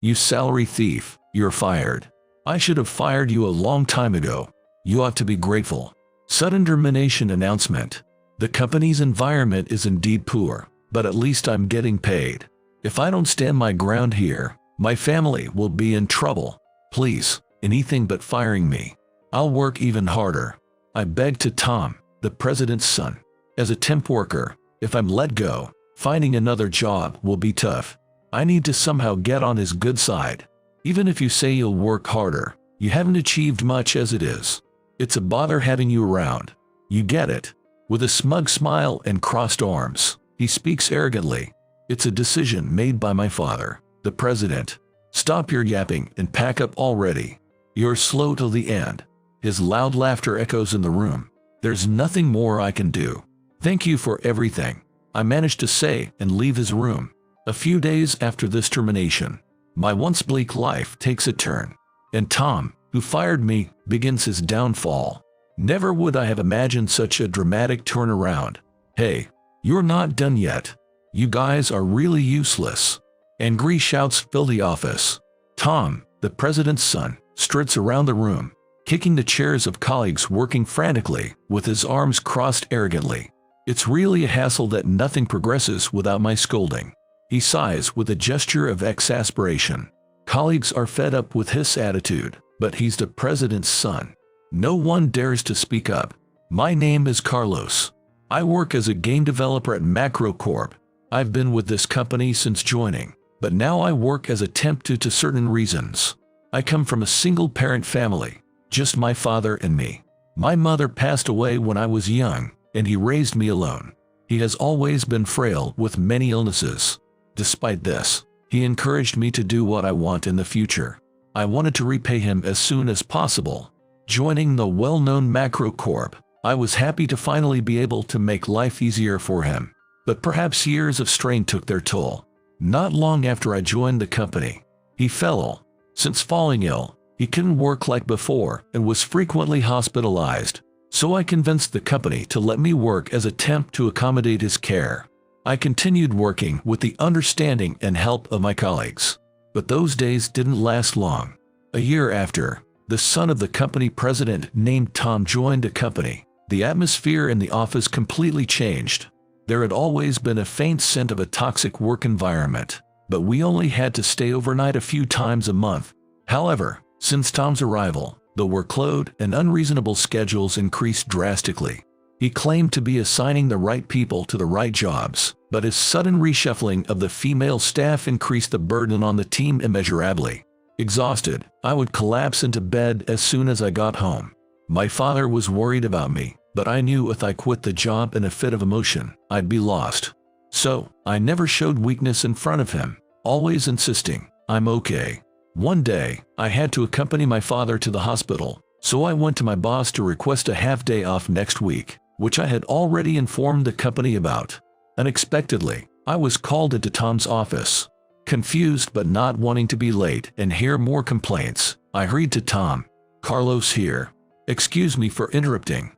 "You salary thief, you're fired. I should have fired you a long time ago. You ought to be grateful." Sudden termination announcement. The company's environment is indeed poor, but at least I'm getting paid. If I don't stand my ground here, my family will be in trouble. Please, anything but firing me. I'll work even harder. I begged to Tom, the president's son. As a temp worker, if I'm let go, finding another job will be tough. I need to somehow get on his good side. Even if you say you'll work harder, you haven't achieved much as it is. It's a bother having you around. You get it. With a smug smile and crossed arms, he speaks arrogantly. It's a decision made by my father, the president. Stop your yapping and pack up already. You're slow till the end. His loud laughter echoes in the room. There's nothing more I can do. Thank you for everything, I managed to say and leave his room. A few days after this termination, my once bleak life takes a turn, and Tom, who fired me, begins his downfall. Never would I have imagined such a dramatic turnaround. Hey, you're not done yet. You guys are really useless. Angry shouts fill the office. Tom, the president's son, struts around the room, kicking the chairs of colleagues working frantically, with his arms crossed arrogantly. It's really a hassle that nothing progresses without my scolding. He sighs with a gesture of exasperation. Colleagues are fed up with his attitude, but he's the president's son. No one dares to speak up. My name is Carlos. I work as a game developer at Macro Corp. I've been with this company since joining, but now I work as a temp due to certain reasons. I come from a single-parent family, just my father and me. My mother passed away when I was young, and he raised me alone. He has always been frail with many illnesses. Despite this, he encouraged me to do what I want in the future. I wanted to repay him as soon as possible. Joining the well-known Macro Corp, I was happy to finally be able to make life easier for him. But perhaps years of strain took their toll. Not long after I joined the company, he fell ill. Since falling ill, he couldn't work like before and was frequently hospitalized. So I convinced the company to let me work as a temp to accommodate his care. I continued working with the understanding and help of my colleagues. But those days didn't last long. A year after, the son of the company president named Tom joined the company. The atmosphere in the office completely changed. There had always been a faint scent of a toxic work environment, but we only had to stay overnight a few times a month. However, since Tom's arrival, the workload and unreasonable schedules increased drastically. He claimed to be assigning the right people to the right jobs, but his sudden reshuffling of the female staff increased the burden on the team immeasurably. Exhausted, I would collapse into bed as soon as I got home. My father was worried about me, but I knew if I quit the job in a fit of emotion, I'd be lost. So, I never showed weakness in front of him, always insisting, "I'm okay." One day, I had to accompany my father to the hospital, so I went to my boss to request a half-day off next week, which I had already informed the company about. Unexpectedly, I was called into Tom's office. Confused but not wanting to be late and hear more complaints, I hurried to Tom. "Carlos here. Excuse me for interrupting."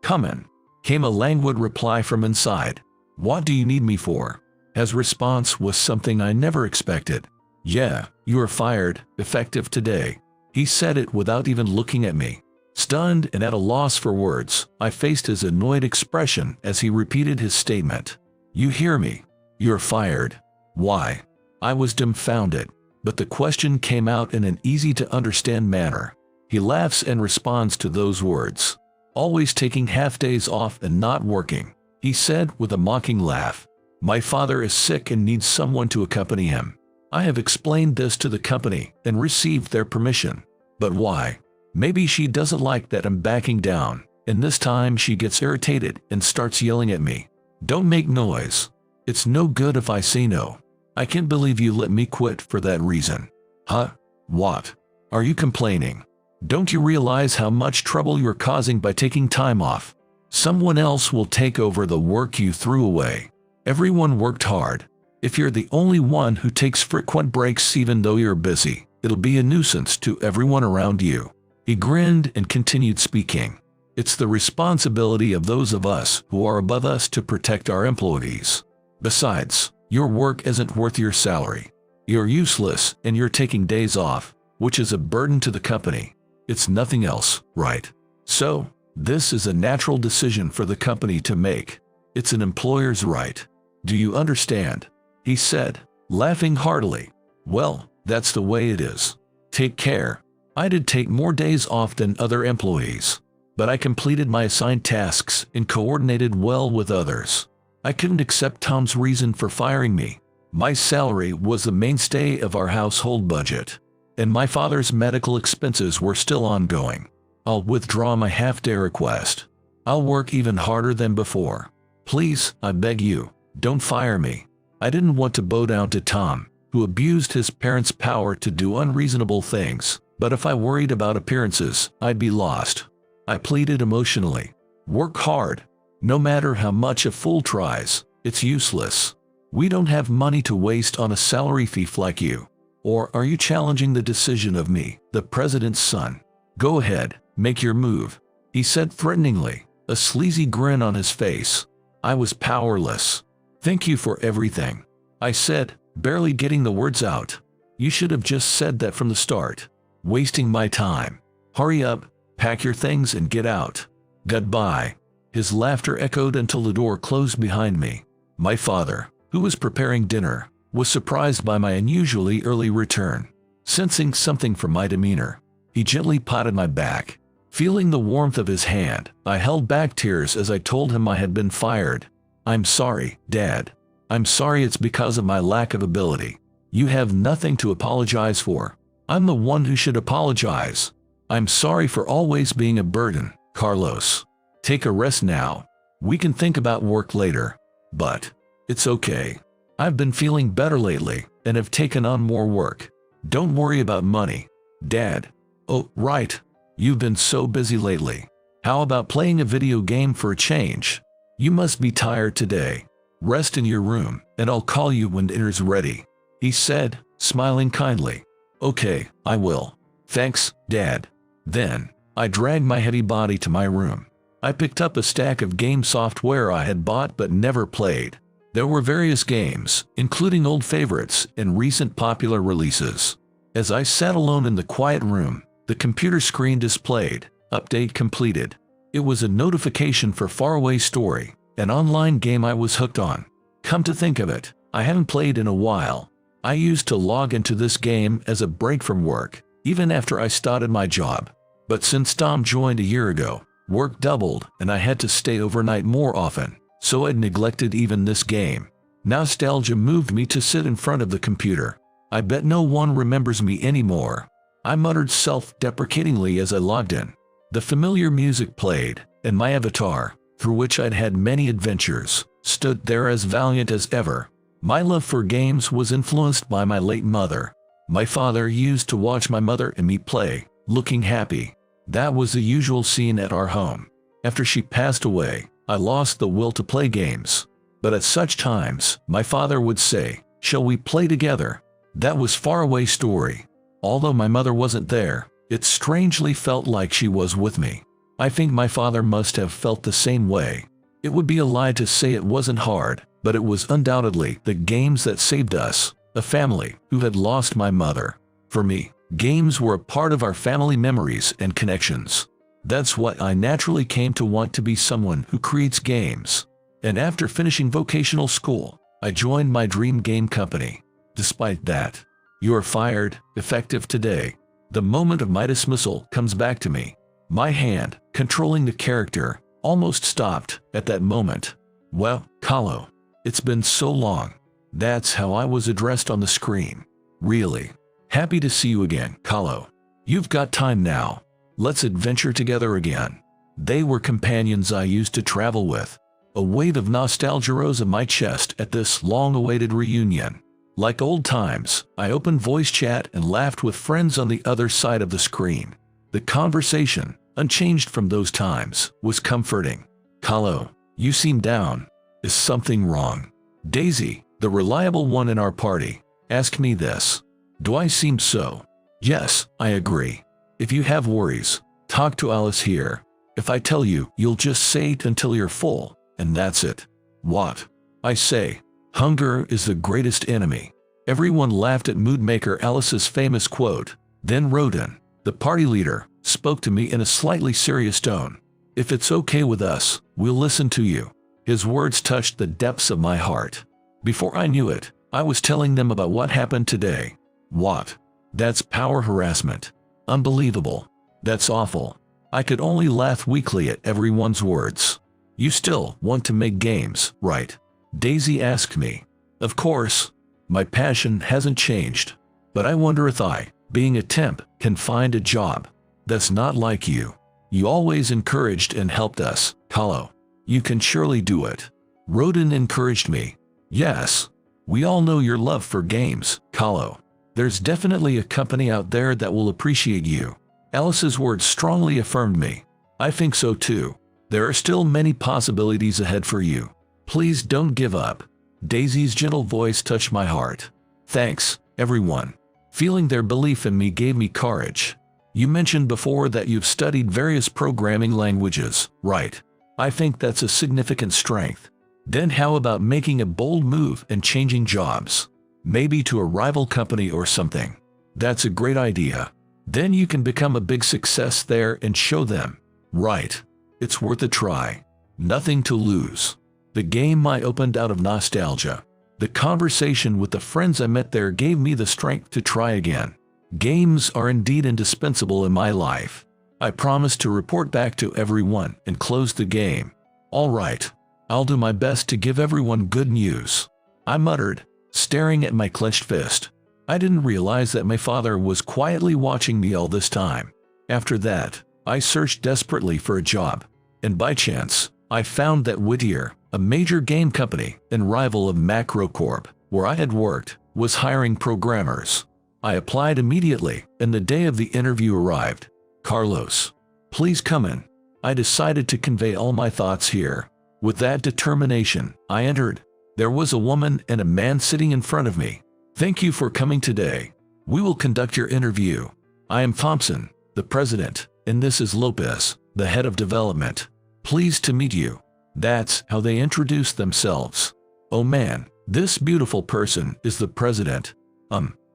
Come in," came a languid reply from inside. "What do you need me for?" His response was something I never expected. "Yeah, you are fired, effective today." He said it without even looking at me. Stunned and at a loss for words, I faced his annoyed expression as he repeated his statement. "You hear me? You're fired." "Why?" I was dumbfounded, but the question came out in an easy-to-understand manner. He laughs and responds to those words. "Always taking half-days off and not working," he said with a mocking laugh. "My father is sick and needs someone to accompany him. I have explained this to the company and received their permission. But why? Maybe she doesn't like that I'm backing down, and this time she gets irritated and starts yelling at me. Don't make noise. It's no good if I say no. I can't believe you let me quit for that reason." "Huh? What? Are you complaining? Don't you realize how much trouble you're causing by taking time off? Someone else will take over the work you threw away. Everyone worked hard. If you're the only one who takes frequent breaks even though you're busy, it'll be a nuisance to everyone around you." He grinned and continued speaking. "It's the responsibility of those of us who are above us to protect our employees. Besides, your work isn't worth your salary. You're useless and you're taking days off, which is a burden to the company. It's nothing else, right? So, this is a natural decision for the company to make. It's an employer's right. Do you understand? He said, laughing heartily. Well, that's the way it is. Take care. I did take more days off than other employees, but I completed my assigned tasks and coordinated well with others. I couldn't accept Tom's reason for firing me. My salary was the mainstay of our household budget, and my father's medical expenses were still ongoing. I'll withdraw my half-day request. I'll work even harder than before. Please, I beg you, don't fire me. I didn't want to bow down to Tom, who abused his parents' power to do unreasonable things, but if I worried about appearances, I'd be lost. I pleaded emotionally. Work hard. No matter how much a fool tries, it's useless. We don't have money to waste on a salary thief like you. Or are you challenging the decision of me, the president's son? Go ahead, make your move, he said threateningly, a sleazy grin on his face. I was powerless. Thank you for everything, I said, barely getting the words out. You should have just said that from the start. Wasting my time. Hurry up, pack your things and get out. Goodbye. His laughter echoed until the door closed behind me. My father, who was preparing dinner, was surprised by my unusually early return. Sensing something from my demeanor, he gently patted my back. Feeling the warmth of his hand, I held back tears as I told him I had been fired. I'm sorry, Dad. I'm sorry it's because of my lack of ability. You have nothing to apologize for. I'm the one who should apologize. I'm sorry for always being a burden, Carlos. Take a rest now. We can think about work later. But it's okay. I've been feeling better lately and have taken on more work. Don't worry about money, Dad. Oh, right. You've been so busy lately. How about playing a video game for a change? You must be tired today. Rest in your room, and I'll call you when dinner's ready, he said, smiling kindly. Okay, I will. Thanks, Dad. Then, I dragged my heavy body to my room. I picked up a stack of game software I had bought but never played. There were various games, including old favorites and recent popular releases. As I sat alone in the quiet room, the computer screen displayed, "Update completed." It was a notification for Faraway Story, an online game I was hooked on. Come to think of it, I haven't played in a while. I used to log into this game as a break from work, even after I started my job. But since Tom joined a year ago, work doubled and I had to stay overnight more often, so I'd neglected even this game. Nostalgia moved me to sit in front of the computer. I bet no one remembers me anymore, I muttered self-deprecatingly as I logged in. The familiar music played, and my avatar, through which I'd had many adventures, stood there as valiant as ever. My love for games was influenced by my late mother. My father used to watch my mother and me play, looking happy. That was the usual scene at our home. After she passed away, I lost the will to play games. But at such times, my father would say, "Shall we play together?" That was Faraway Story. Although my mother wasn't there, it strangely felt like she was with me. I think my father must have felt the same way. It would be a lie to say it wasn't hard, but it was undoubtedly the games that saved us, a family who had lost my mother. For me, games were a part of our family memories and connections. That's what I naturally came to want to be, someone who creates games. And after finishing vocational school, I joined my dream game company. Despite that, you are fired, effective today. The moment of my dismissal comes back to me. My hand, controlling the character, almost stopped at that moment. Well, Kahlo, it's been so long. That's how I was addressed on the screen. Really. Happy to see you again, Kahlo. You've got time now. Let's adventure together again. They were companions I used to travel with. A wave of nostalgia rose in my chest at this long-awaited reunion. Like old times, I opened voice chat and laughed with friends on the other side of the screen. The conversation, unchanged from those times, was comforting. Kahlo, you seem down. Is something wrong? Daisy, the reliable one in our party, asked me this. Do I seem so? Yes, I agree. If you have worries, talk to Alice here. If I tell you, you'll just say it until you're full, and that's it. What? I say. Hunger is the greatest enemy. Everyone laughed at moodmaker Alice's famous quote. Then Rodin, the party leader, spoke to me in a slightly serious tone. If it's okay with us, we'll listen to you. His words touched the depths of my heart. Before I knew it, I was telling them about what happened today. What? That's power harassment. Unbelievable. That's awful. I could only laugh weakly at everyone's words. You still want to make games, right? Daisy asked me. Of course. My passion hasn't changed. But I wonder if I, being a temp, can find a job. That's not like you. You always encouraged and helped us, Kahlo. You can surely do it. Rodin encouraged me. Yes. We all know your love for games, Kahlo. There's definitely a company out there that will appreciate you. Alice's words strongly affirmed me. I think so too. There are still many possibilities ahead for you. Please don't give up. Daisy's gentle voice touched my heart. Thanks, everyone. Feeling their belief in me gave me courage. You mentioned before that you've studied various programming languages, right? I think that's a significant strength. Then how about making a bold move and changing jobs? Maybe to a rival company or something. That's a great idea. Then you can become a big success there and show them. Right. It's worth a try. Nothing to lose. The game I opened out of nostalgia. The conversation with the friends I met there gave me the strength to try again. Games are indeed indispensable in my life. I promised to report back to everyone and close the game. All right. I'll do my best to give everyone good news. I muttered, staring at my clenched fist. I didn't realize that my father was quietly watching me all this time. After that, I searched desperately for a job. And by chance, I found that Whittier, a major game company and rival of Macrocorp, where I had worked, was hiring programmers. I applied immediately, and the day of the interview arrived. Carlos, please come in. I decided to convey all my thoughts here. With that determination, I entered. There was a woman and a man sitting in front of me. Thank you for coming today. We will conduct your interview. I am Thompson, the president, and this is Lopez, the head of development. Pleased to meet you. That's how they introduced themselves. Oh man, this beautiful person is the president.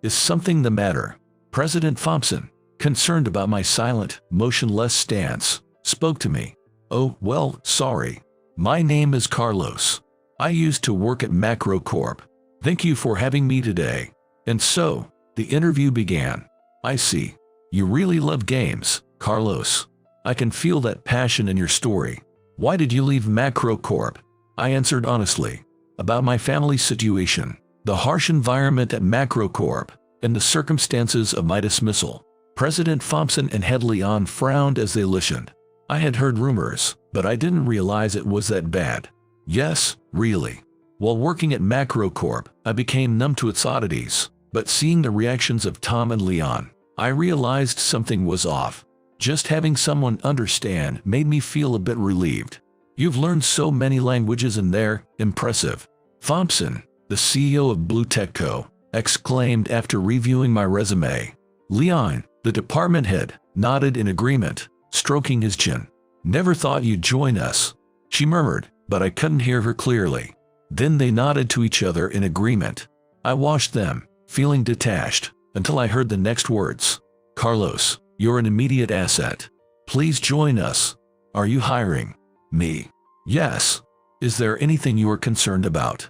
Is something the matter? President Thompson, concerned about my silent, motionless stance, spoke to me. Oh, well, sorry. My name is Carlos. I used to work at Macrocorp. Thank you for having me today. And so, the interview began. I see. You really love games, Carlos. I can feel that passion in your story. Why did you leave Macrocorp? I answered honestly. About my family situation, the harsh environment at Macrocorp, and the circumstances of my dismissal. President Thompson and Head Leon frowned as they listened. I had heard rumors, but I didn't realize it was that bad. Yes, really. While working at Macrocorp, I became numb to its oddities, but seeing the reactions of Tom and Leon, I realized something was off. Just having someone understand made me feel a bit relieved. You've learned so many languages in there, impressive. Thompson, the CEO of Blue Tech Co., exclaimed after reviewing my resume. Leon, the department head, nodded in agreement, stroking his chin. Never thought you'd join us, she murmured, but I couldn't hear her clearly. Then they nodded to each other in agreement. I watched them, feeling detached, until I heard the next words. Carlos, you're an immediate asset. Please join us. Are you hiring? Me? Yes. Is there anything you are concerned about?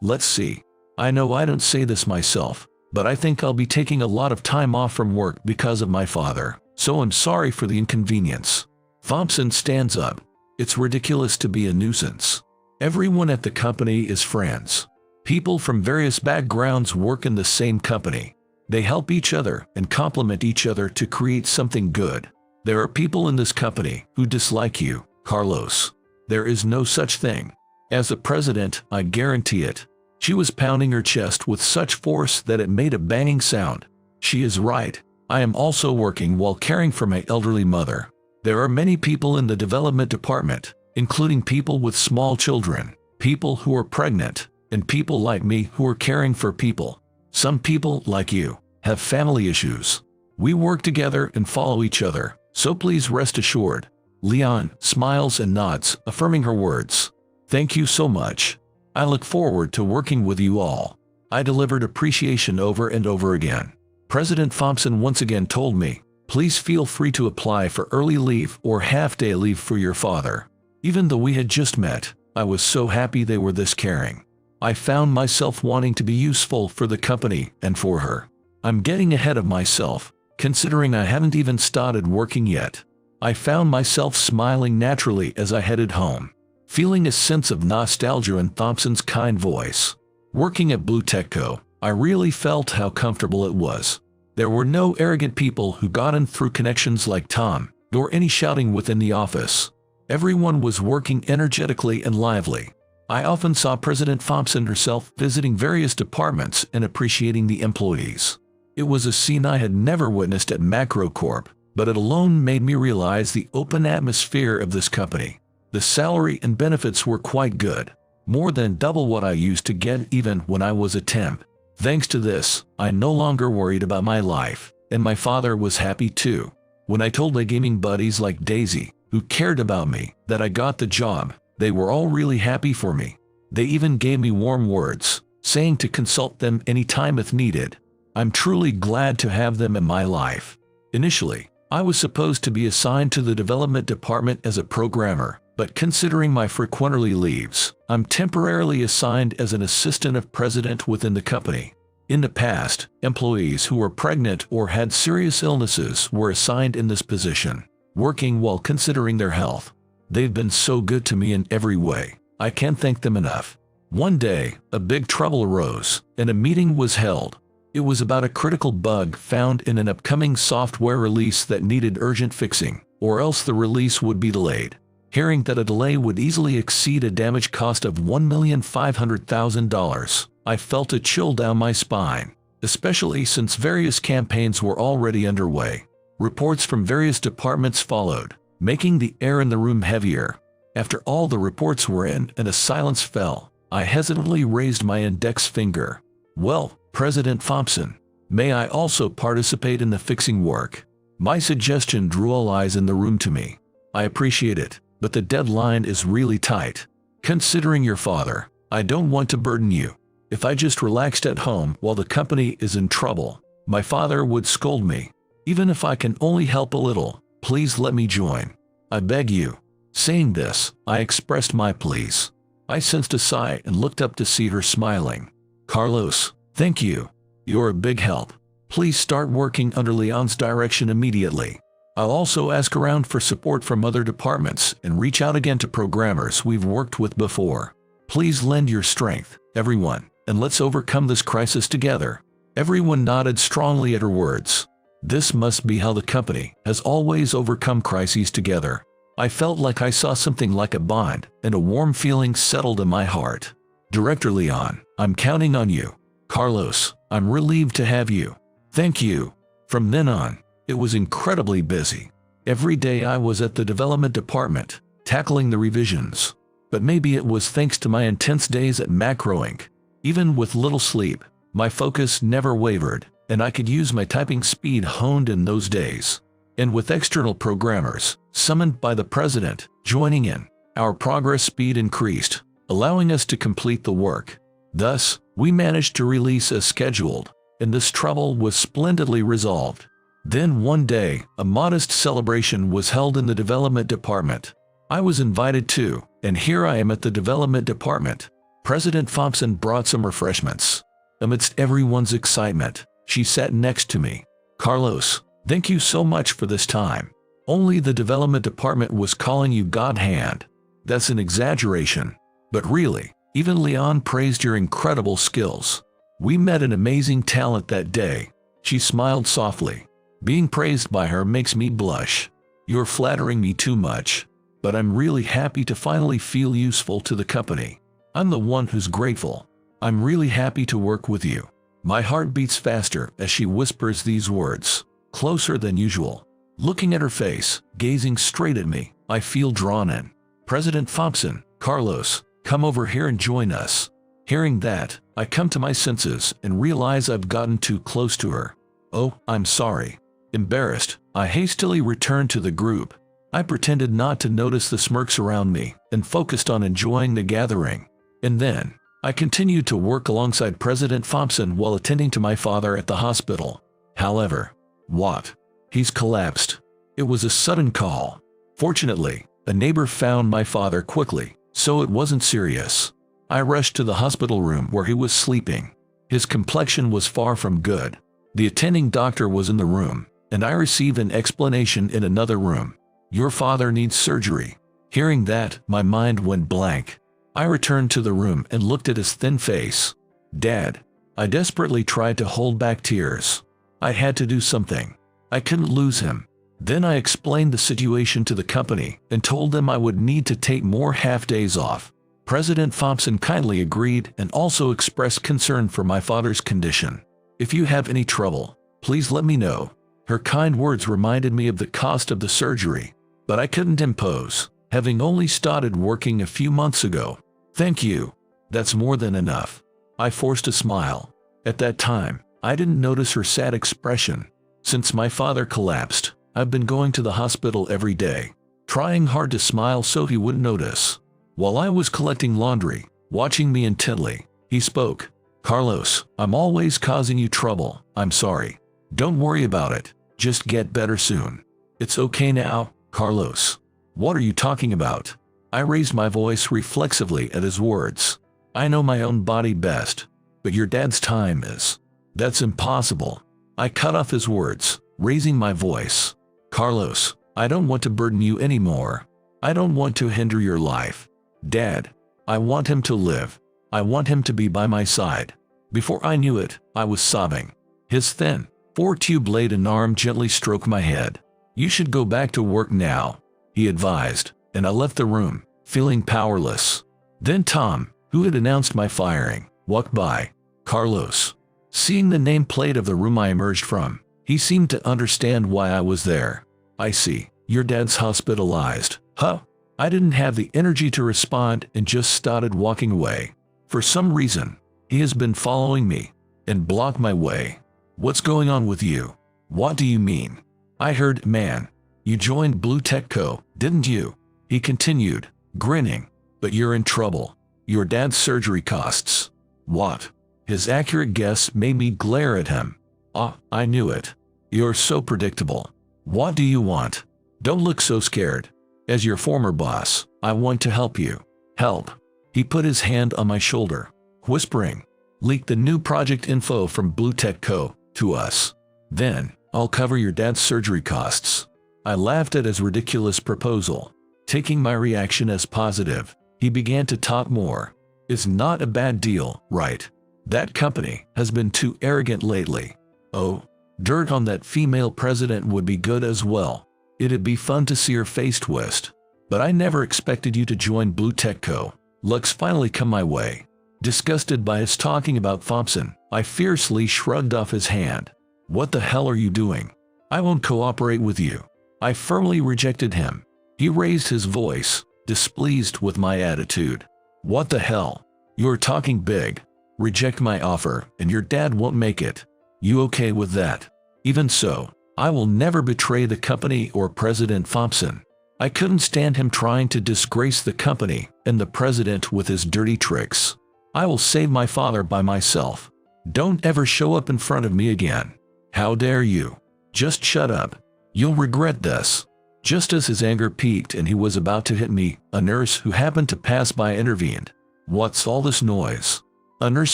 Let's see. I know I don't say this myself, but I think I'll be taking a lot of time off from work because of my father, so I'm sorry for the inconvenience. Thompson stands up. It's ridiculous to be a nuisance. Everyone at the company is friends. People from various backgrounds work in the same company. They help each other and complement each other to create something good. There are people in this company who dislike you, Carlos. There is no such thing. As the president, I guarantee it. She was pounding her chest with such force that it made a banging sound. She is right. I am also working while caring for my elderly mother. There are many people in the development department, including people with small children, people who are pregnant, and people like me who are caring for people. Some people, like you, have family issues. We work together and follow each other, so please rest assured. Leon smiles and nods, affirming her words. Thank you so much. I look forward to working with you all. I delivered appreciation over and over again. President Thompson once again told me, "Please feel free to apply for early leave or half-day leave for your father." Even though we had just met, I was so happy they were this caring. I found myself wanting to be useful for the company and for her. I'm getting ahead of myself, considering I haven't even started working yet. I found myself smiling naturally as I headed home, feeling a sense of nostalgia in Thompson's kind voice. Working at Blue Tech Co., I really felt how comfortable it was. There were no arrogant people who got in through connections like Tom, nor any shouting within the office. Everyone was working energetically and lively. I often saw President Thompson herself visiting various departments and appreciating the employees. It was a scene I had never witnessed at Macro Corp, but it alone made me realize the open atmosphere of this company. The salary and benefits were quite good, more than double what I used to get even when I was a temp. Thanks to this, I no longer worried about my life, and my father was happy too. When I told my gaming buddies like Daisy, who cared about me, that I got the job, they were all really happy for me. They even gave me warm words, saying to consult them anytime if needed. I'm truly glad to have them in my life. Initially, I was supposed to be assigned to the development department as a programmer, but considering my frequent early leaves, I'm temporarily assigned as an assistant of president within the company. In the past, employees who were pregnant or had serious illnesses were assigned in this position, working while considering their health. They've been so good to me in every way. I can't thank them enough. One day, a big trouble arose, and a meeting was held. It was about a critical bug found in an upcoming software release that needed urgent fixing, or else the release would be delayed. Hearing that a delay would easily exceed a damage cost of $1,500,000, I felt a chill down my spine, especially since various campaigns were already underway. Reports from various departments followed, making the air in the room heavier. After all the reports were in and a silence fell, I hesitantly raised my index finger. "Well, President Thompson, may I also participate in the fixing work?" My suggestion drew all eyes in the room to me. "I appreciate it, but the deadline is really tight. Considering your father, I don't want to burden you. If I just relaxed at home while the company is in trouble, my father would scold me. Even if I can only help a little, please let me join. I beg you." Saying this, I expressed my pleas. I sensed a sigh and looked up to see her smiling. "Carlos, thank you. You're a big help. Please start working under Leon's direction immediately. I'll also ask around for support from other departments and reach out again to programmers we've worked with before. Please lend your strength, everyone, and let's overcome this crisis together." Everyone nodded strongly at her words. This must be how the company has always overcome crises together. I felt like I saw something like a bond, and a warm feeling settled in my heart. "Director Leon, I'm counting on you. Carlos, I'm relieved to have you. Thank you." From then on, it was incredibly busy. Every day I was at the development department, tackling the revisions. But maybe it was thanks to my intense days at Macro Inc. Even with little sleep, my focus never wavered, and I could use my typing speed honed in those days. And with external programmers, summoned by the president, joining in, our progress speed increased, allowing us to complete the work. Thus, we managed to release as scheduled, and this trouble was splendidly resolved. Then one day, a modest celebration was held in the development department. I was invited too, and here I am at the development department. President Thompson brought some refreshments. Amidst everyone's excitement, she sat next to me. "Carlos, thank you so much for this time. Only the development department was calling you God Hand. That's an exaggeration. But really, even Leon praised your incredible skills. We met an amazing talent that day." She smiled softly. "Being praised by her makes me blush. You're flattering me too much. But I'm really happy to finally feel useful to the company. I'm the one who's grateful. I'm really happy to work with you." My heart beats faster as she whispers these words, closer than usual. Looking at her face, gazing straight at me, I feel drawn in. "President Thompson, Carlos, come over here and join us." Hearing that, I come to my senses and realize I've gotten too close to her. "Oh, I'm sorry." Embarrassed, I hastily returned to the group. I pretended not to notice the smirks around me and focused on enjoying the gathering. And then, I continued to work alongside President Thompson while attending to my father at the hospital. However, what? He's collapsed. It was a sudden call. Fortunately, a neighbor found my father quickly, so it wasn't serious. I rushed to the hospital room where he was sleeping. His complexion was far from good. The attending doctor was in the room, and I received an explanation in another room. Your father needs surgery. Hearing that, my mind went blank. I returned to the room and looked at his thin face. Dad. I desperately tried to hold back tears. I had to do something. I couldn't lose him. Then I explained the situation to the company and told them I would need to take more half-days off. President Thompson kindly agreed and also expressed concern for my father's condition. If you have any trouble, please let me know. Her kind words reminded me of the cost of the surgery, but I couldn't impose, having only started working a few months ago. Thank you. That's more than enough. I forced a smile. At that time, I didn't notice her sad expression. Since my father collapsed, I've been going to the hospital every day, trying hard to smile so he wouldn't notice. While I was collecting laundry, watching me intently, he spoke. Carlos, I'm always causing you trouble. I'm sorry. Don't worry about it. Just get better soon. It's okay now, Carlos. What are you talking about? I raised my voice reflexively at his words. I know my own body best, but your dad's time is. That's impossible. I cut off his words, raising my voice. Carlos, I don't want to burden you anymore. I don't want to hinder your life. Dad, I want him to live. I want him to be by my side. Before I knew it, I was sobbing. His thin, 4-tube-bladed arm gently stroked my head. You should go back to work now, he advised, and I left the room, feeling powerless. Then Tom, who had announced my firing, walked by. Carlos. Seeing the nameplate of the room I emerged from, he seemed to understand why I was there. I see. Your dad's hospitalized. Huh? I didn't have the energy to respond and just started walking away. For some reason, he has been following me and blocked my way. What's going on with you? What do you mean? I heard, man, you joined Blue Tech Co., didn't you? He continued, grinning. But you're in trouble. Your dad's surgery costs. What? His accurate guess made me glare at him. Ah, I knew it. You're so predictable. What do you want? Don't look so scared. As your former boss, I want to help you. Help. He put his hand on my shoulder, whispering, leak the new project info from Blue Tech Co. to us. Then, I'll cover your dad's surgery costs. I laughed at his ridiculous proposal. Taking my reaction as positive, he began to talk more. It's not a bad deal, right? That company has been too arrogant lately. Oh, dirt on that female president would be good as well. It'd be fun to see her face twist. But I never expected you to join Blue Tech Co. Luck's finally come my way. Disgusted by his talking about Thompson, I fiercely shrugged off his hand. What the hell are you doing? I won't cooperate with you. I firmly rejected him. He raised his voice, displeased with my attitude. What the hell? You're talking big. Reject my offer, and your dad won't make it. You okay with that? Even so, I will never betray the company or President Thompson. I couldn't stand him trying to disgrace the company and the president with his dirty tricks. I will save my father by myself. Don't ever show up in front of me again. How dare you? Just shut up. You'll regret this. Just as his anger peaked and he was about to hit me, a nurse who happened to pass by intervened. What's all this noise? A nurse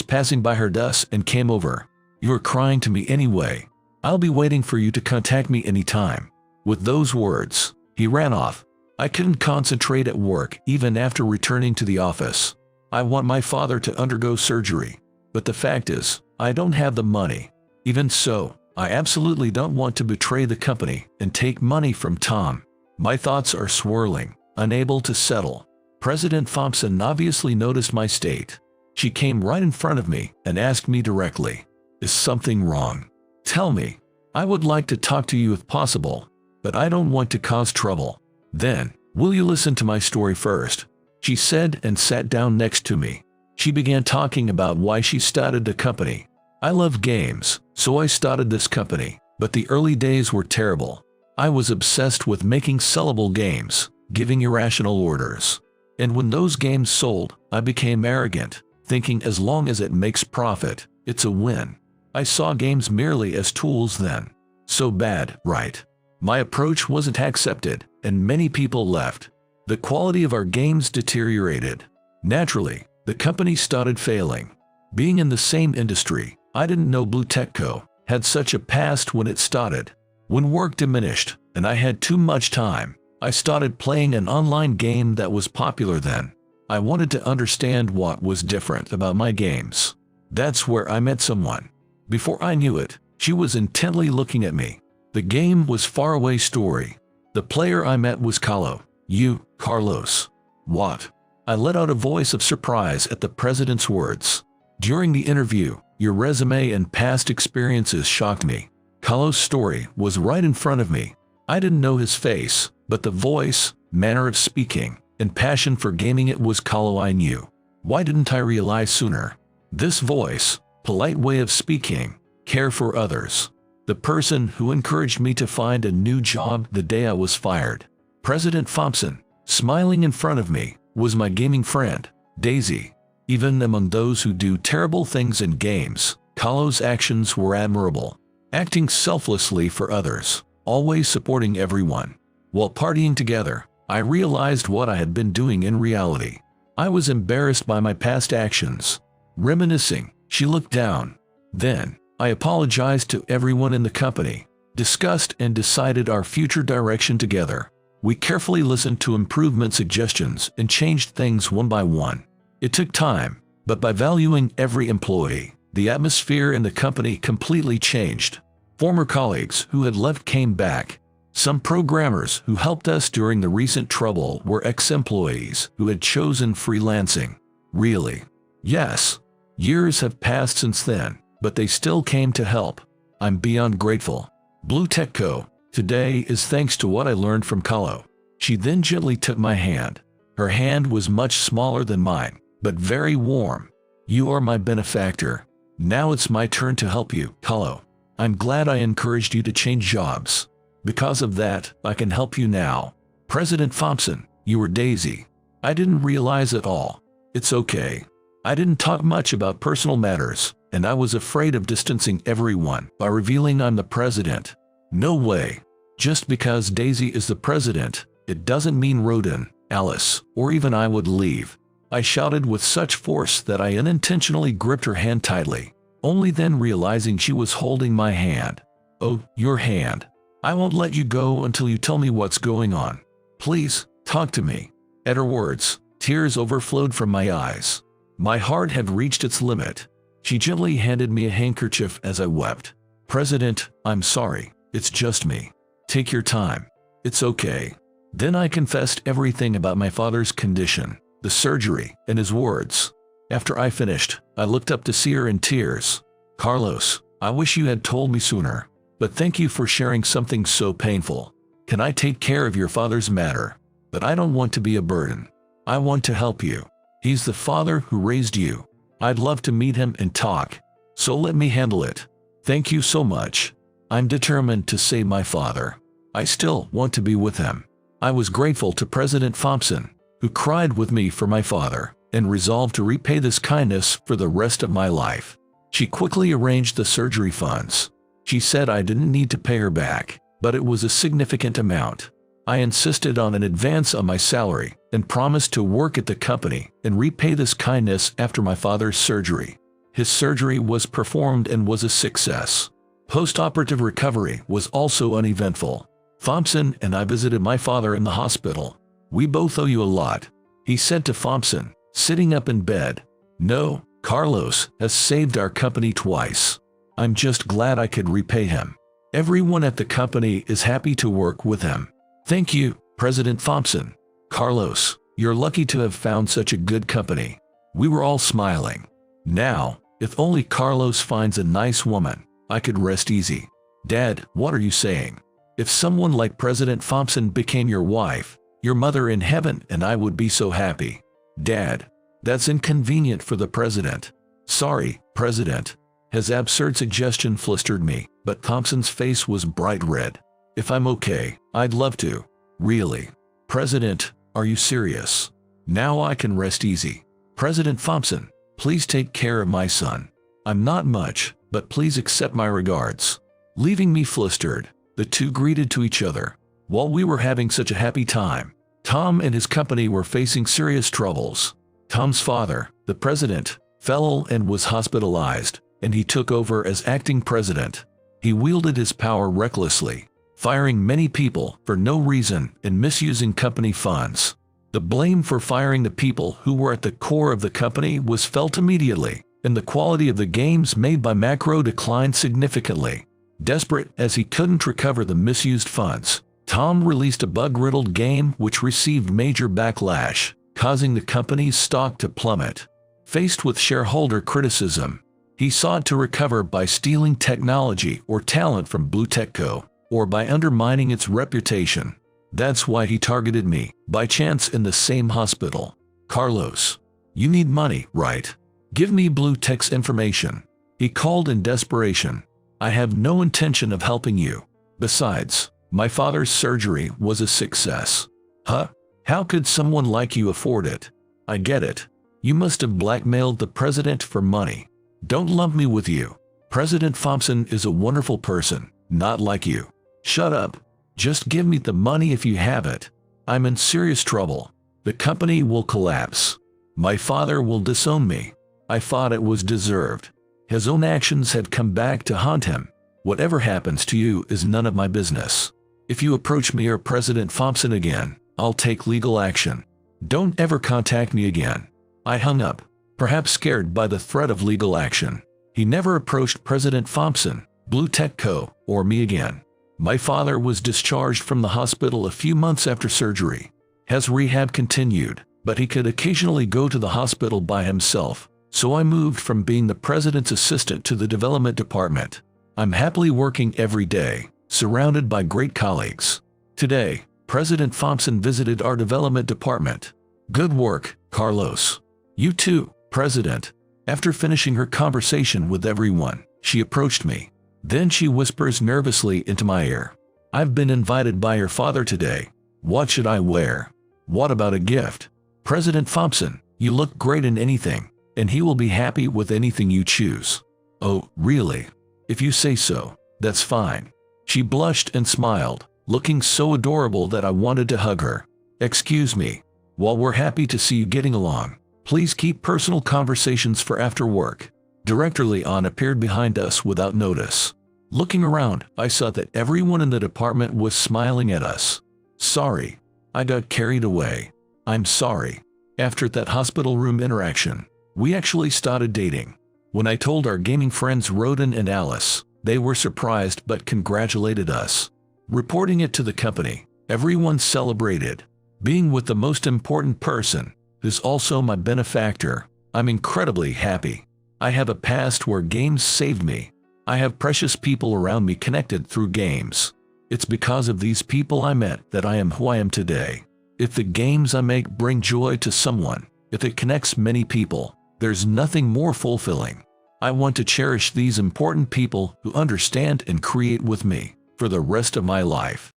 passing by heard us and came over. You're crying to me anyway. I'll be waiting for you to contact me anytime. With those words, he ran off. I couldn't concentrate at work even after returning to the office. I want my father to undergo surgery, but the fact is, I don't have the money. Even so, I absolutely don't want to betray the company and take money from Tom. My thoughts are swirling, unable to settle. President Thompson obviously noticed my state. She came right in front of me and asked me directly, is something wrong? Tell me. I would like to talk to you if possible, but I don't want to cause trouble. Then, will you listen to my story first? She said and sat down next to me. She began talking about why she started the company. I love games, so I started this company, but the early days were terrible. I was obsessed with making sellable games, giving irrational orders. And when those games sold, I became arrogant, thinking as long as it makes profit, it's a win. I saw games merely as tools then. So bad, right? My approach wasn't accepted, and many people left. The quality of our games deteriorated. Naturally, the company started failing. Being in the same industry, I didn't know Blue Tech Co. had such a past when it started. When work diminished, and I had too much time, I started playing an online game that was popular then. I wanted to understand what was different about my games. That's where I met someone. Before I knew it, she was intently looking at me. The game was Faraway Story. The player I met was Carlo. You, Carlos. What? I let out a voice of surprise at the president's words. During the interview, your resume and past experiences shocked me. Carlos' story was right in front of me. I didn't know his face, but the voice, manner of speaking, and passion for gaming, it was Carlo I knew. Why didn't I realize sooner? This voice, polite way of speaking, care for others. The person who encouraged me to find a new job the day I was fired. President Thompson, smiling in front of me, was my gaming friend, Daisy. Even among those who do terrible things in games, Carlo's actions were admirable. Acting selflessly for others, always supporting everyone. While partying together, I realized what I had been doing in reality. I was embarrassed by my past actions. Reminiscing, she looked down. Then, I apologized to everyone in the company, discussed and decided our future direction together. We carefully listened to improvement suggestions and changed things one by one. It took time, but by valuing every employee, the atmosphere in the company completely changed. Former colleagues who had left came back. Some programmers who helped us during the recent trouble were ex-employees who had chosen freelancing. Really? Yes. Years have passed since then, but they still came to help. I'm beyond grateful. Blue Tech Co. today is thanks to what I learned from Carlo. She then gently took my hand. Her hand was much smaller than mine, but very warm. You are my benefactor. Now it's my turn to help you, Carlo. I'm glad I encouraged you to change jobs. Because of that, I can help you now. President Thompson, you were Daisy. I didn't realize it all. It's okay. I didn't talk much about personal matters, and I was afraid of distancing everyone by revealing I'm the president. No way. Just because Daisy is the president, it doesn't mean Rodin, Alice, or even I would leave. I shouted with such force that I unintentionally gripped her hand tightly, only then realizing she was holding my hand. Oh, your hand. I won't let you go until you tell me what's going on. Please, talk to me. At her words, tears overflowed from my eyes. My heart had reached its limit. She gently handed me a handkerchief as I wept. President, I'm sorry. It's just me. Take your time. It's okay. Then I confessed everything about my father's condition, the surgery, and his words. After I finished, I looked up to see her in tears. Carlos, I wish you had told me sooner. But thank you for sharing something so painful. Can I take care of your father's matter? But I don't want to be a burden. I want to help you. He's the father who raised you. I'd love to meet him and talk. So let me handle it. Thank you so much. I'm determined to save my father. I still want to be with him. I was grateful to President Thompson, who cried with me for my father, and resolved to repay this kindness for the rest of my life. She quickly arranged the surgery funds. She said I didn't need to pay her back, but it was a significant amount. I insisted on an advance on my salary and promised to work at the company and repay this kindness after my father's surgery. His surgery was performed and was a success. Post-operative recovery was also uneventful. Thompson and I visited my father in the hospital. We both owe you a lot, he said to Thompson, sitting up in bed. No, Carlos has saved our company twice. I'm just glad I could repay him. Everyone at the company is happy to work with him. Thank you, President Thompson. Carlos, you're lucky to have found such a good company. We were all smiling. Now, if only Carlos finds a nice woman, I could rest easy. Dad, what are you saying? If someone like President Thompson became your wife, your mother in heaven and I would be so happy. Dad, that's inconvenient for the president. Sorry, President. His absurd suggestion flustered me, but Thompson's face was bright red. If I'm okay, I'd love to. Really? President, are you serious? Now I can rest easy. President Thompson, Please take care of my son. I'm not much, but please accept my regards." Leaving me flustered, the two greeted to each other. While we were having such a happy time, Tom and his company were facing serious troubles. Tom's father, the president, fell ill and was hospitalized, and he took over as acting president. He wielded his power recklessly, firing many people for no reason and misusing company funds. The blame for firing the people who were at the core of the company was felt immediately, and the quality of the games made by Macro declined significantly. Desperate as he couldn't recover the misused funds, Tom released a bug-riddled game which received major backlash, causing the company's stock to plummet. Faced with shareholder criticism, he sought to recover by stealing technology or talent from Blue Tech Co., or by undermining its reputation. That's why he targeted me, by chance in the same hospital. "Carlos, you need money, right? Give me Blue Tech's information," he called in desperation. "I have no intention of helping you. Besides, my father's surgery was a success." "Huh? How could someone like you afford it?" "I get it. You must have blackmailed the president for money. Don't lump me with you. President Thompson is a wonderful person, not like you." "Shut up. Just give me the money if you have it. I'm in serious trouble. The company will collapse. My father will disown me. I thought it was deserved. His own actions had come back to haunt him. Whatever happens to you is none of my business. If you approach me or President Thompson again, I'll take legal action. Don't ever contact me again." I hung up, perhaps scared by the threat of legal action. He never approached President Thompson, Blue Tech Co., or me again. My father was discharged from the hospital a few months after surgery. His rehab continued, but he could occasionally go to the hospital by himself, so I moved from being the president's assistant to the development department. I'm happily working every day, surrounded by great colleagues. Today, President Thompson visited our development department. "Good work, Carlos." "You too, President." After finishing her conversation with everyone, she approached me. Then she whispers nervously into my ear. "I've been invited by your father today. What should I wear?" "What about a gift?" "President Thompson, you look great in anything, and he will be happy with anything you choose." "Oh, really? If you say so, that's fine." She blushed and smiled, looking so adorable that I wanted to hug her. "Excuse me. While we're happy to see you getting along, please keep personal conversations for after work." Director Leon appeared behind us without notice. Looking around, I saw that everyone in the department was smiling at us. "Sorry. I got carried away. I'm sorry." After that hospital room interaction, we actually started dating. When I told our gaming friends Roden and Alice, they were surprised but congratulated us. Reporting it to the company, everyone celebrated. Being with the most important person, who's also my benefactor, I'm incredibly happy. I have a past where games saved me. I have precious people around me connected through games. It's because of these people I met that I am who I am today. If the games I make bring joy to someone, if it connects many people, there's nothing more fulfilling. I want to cherish these important people who understand and create with me for the rest of my life.